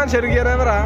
मानसियानो गैयाना बारा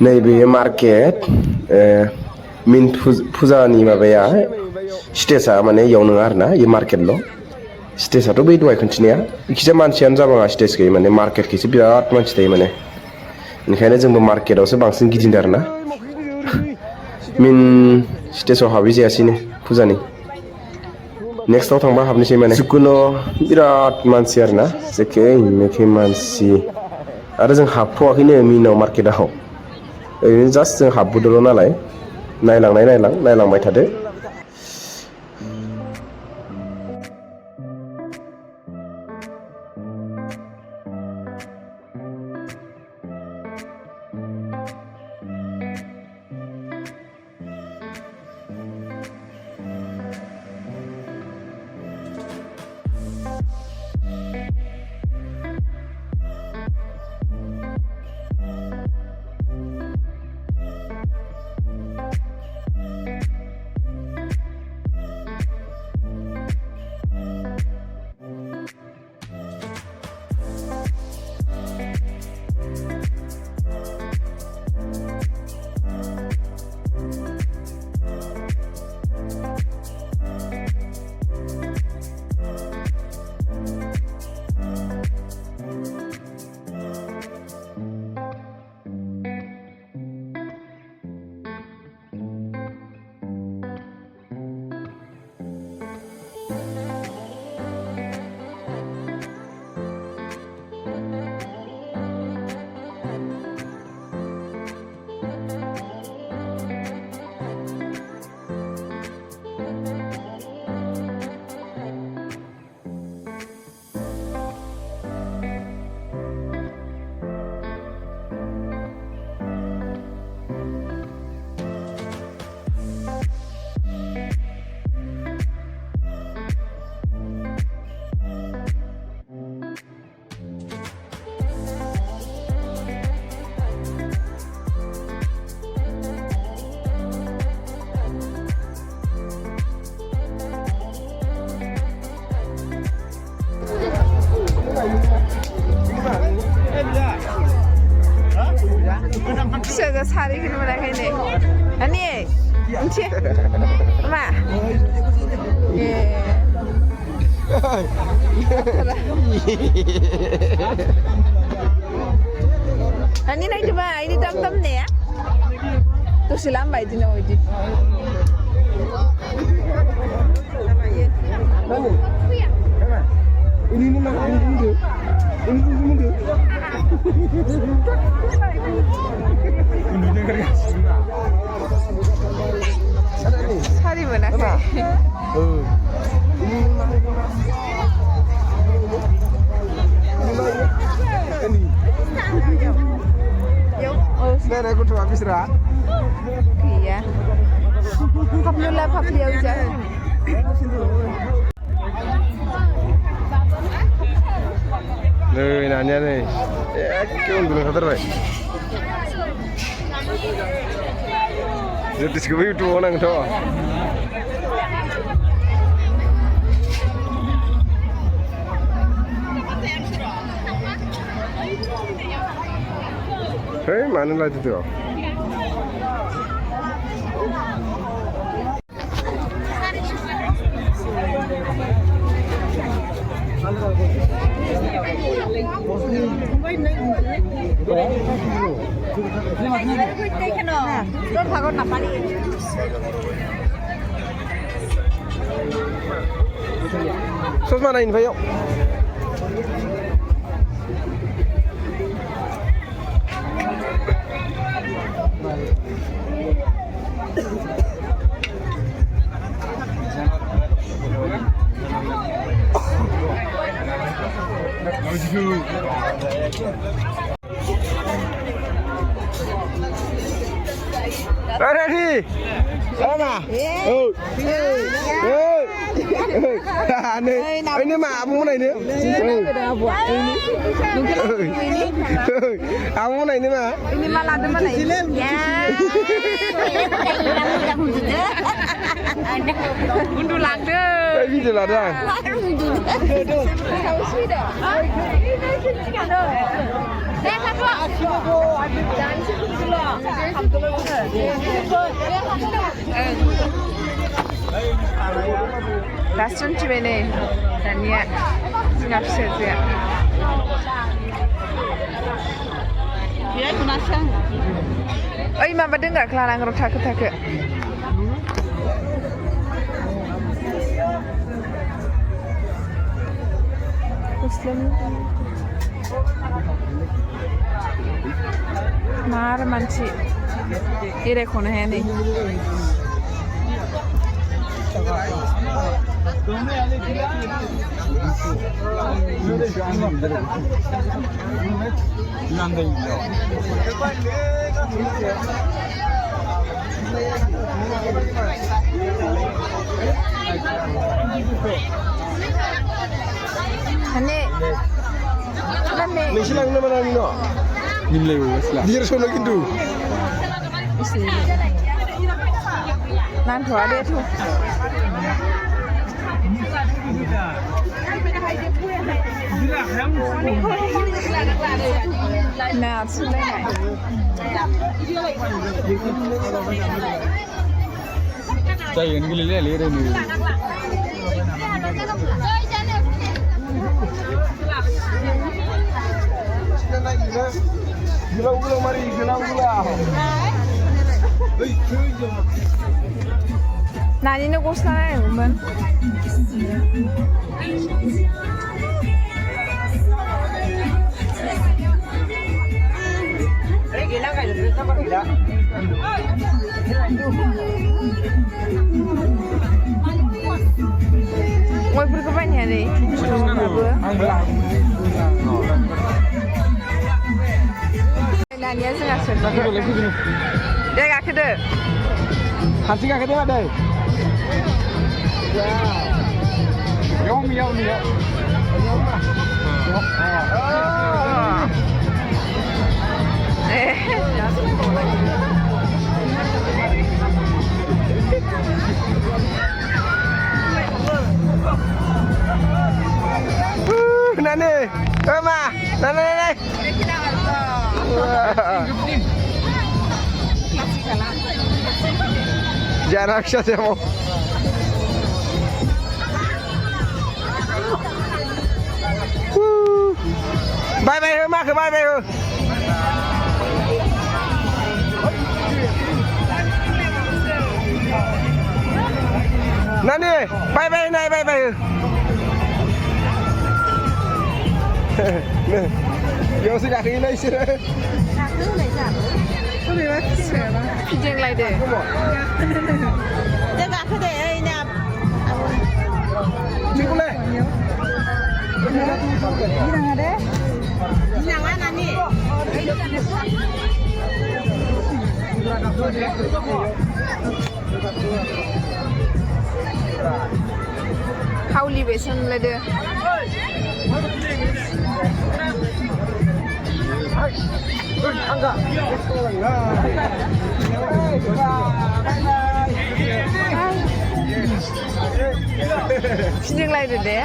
नैबे मार्केट मिन फुजानि माबाया स्टेजआ माने इयाव नङा आरोना ये मार्केटल' स्टेजआथ' बै दहाय खोन्थिनाया इखिजाया मानसियानो जाबाङा स्टेजखै माने मार्केटखैसो बिराद मानसि थायो माने ओंखायनो जोंबो मार्केटआवसो बांसिन गिदिंदों आरोना मिन स्टेजाव हाबहैजायासैनो फुजानि नेक्स्टआव थांबा हाबनोसै माने जिकुनु बिराद मानसि आरोना जेखे मेखे मानसि आरो जों हाबथ'वाखैनो मिनाव मार्केटआव ओरैनो जास्ट जों हाबबोदोंल' नालाय नायलांबाय थादो फिसाजो सारिखौनो मोनाखै नै अनि मोनसे मा ए अनि नायदोंबा ini tam-tam nih ya दसे लामबाय दिनाव इदि सारि मोनाखै Sudah aku tuh habis ra. Iya. Papiola papio aja. Nih nanya nih. Kau belum khabar baik. Jadi sekarang itu orang tuh. Hei, mana lagi tuh? Sos mana ini, Pak? Ada di. Sama. Oh. Ini mah kamu mana ini? Kamu mana ini mah? Ini malah ada mana ini? Ya. Undur langde. Video lah dah. Tahu sih dah. Jangan sebut dulu. 라스트 집에네 아니야 지갑세즈야 어이 마마 dengar kelarang rotak-rotak Muslim maar manchi ire kono hene Misilang naman namin no. Nimlay mo sila. Di rin solo gindu. nan thua de thu nào xin đây này Saya yang gila lele ni. Gila mari, gila. Nani nó có sai của mình Ngồi bữa các bạn nhà đi Nani yang sangat suka Dia gak kede Hansi kat kita ada. Yom. Nani, Mama, Nani. Jangan aksa saya mau. Bye bye Mak, bye bye. Nani, bye bye nai bye bye. Yo sudah kini sih. Pijeng lại để Thế gạt cái để đây nè. Đi cùng đây. Đi nào đấy? Đi nào ăn ăn đi. khâu li vệ sinh lại để Angga. Pijeng lại để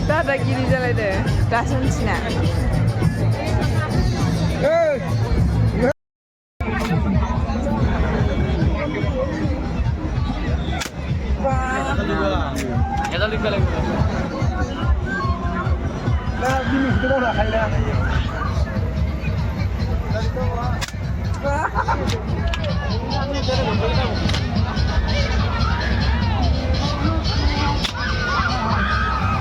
dah ada gini jalan deh, dah suntina. Kita lihat lagi. Nah, ini kita dah kaya.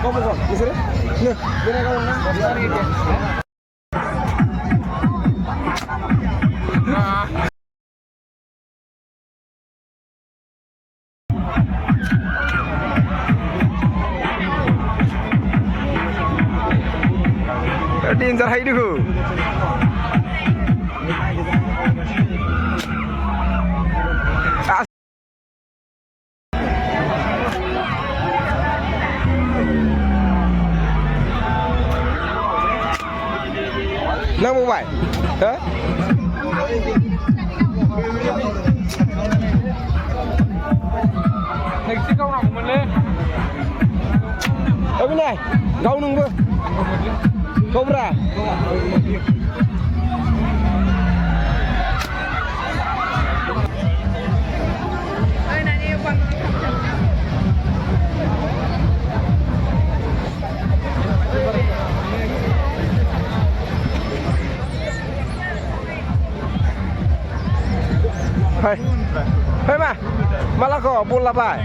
Kau bukan, misalnya, nih, ini kau nang. Danger hai dulu. Nang mau bay, hả? Này chiếc câu nào của mình lên. Ở bên này, gấu nung vừa. Không ra. Ơi này đi quăng. Hai, hai mà, malah kok bola bay.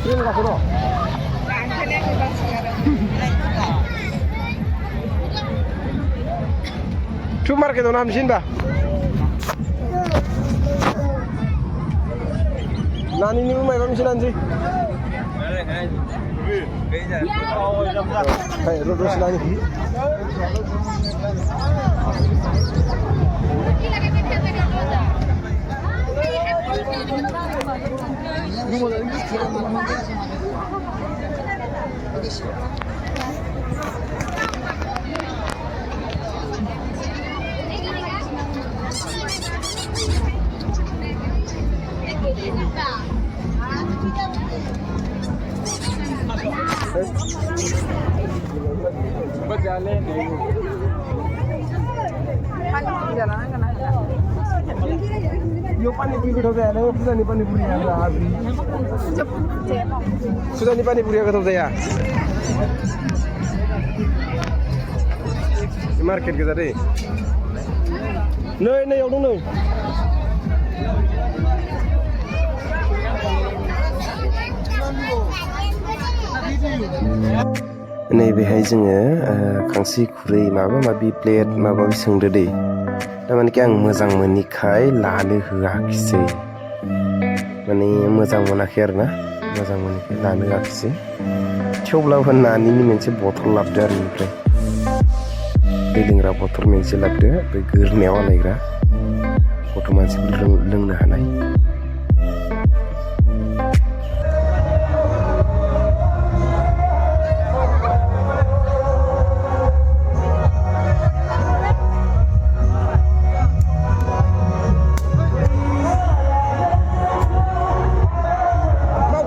Ini nggak kuno. Cuma kita nak mesin dah. Nani ni rumah kami sinan sih. Hai, terus nani. Berjalan deh. Paling jalanan kena. Yo panipuri उठाउँदै आएर सुधा नि पानीपुरी आएर हाबी सुधा नि पानीपुरी आएको उठाउँदै या market के जारे नै नै आउनु नै नैबेहाय जोङो खांसि खुरै माबा माबि प्लेट माबा माबि सोंदो दै तारमाने आं मोजां मोनिखाय लानो होआखिसै माने मोजां मोनाखै आरो ना मोजां मोनिखाय लानो होआखिसै थेवब्लाबो नानिनि मोनसे बथल लाबोदो आरो बेनिफ्राय दै लोंग्रा बथल मोनसे लाबोदो बे गोरनायाव आलायग्रा गथ' मानसिफोर लोंनो हानाय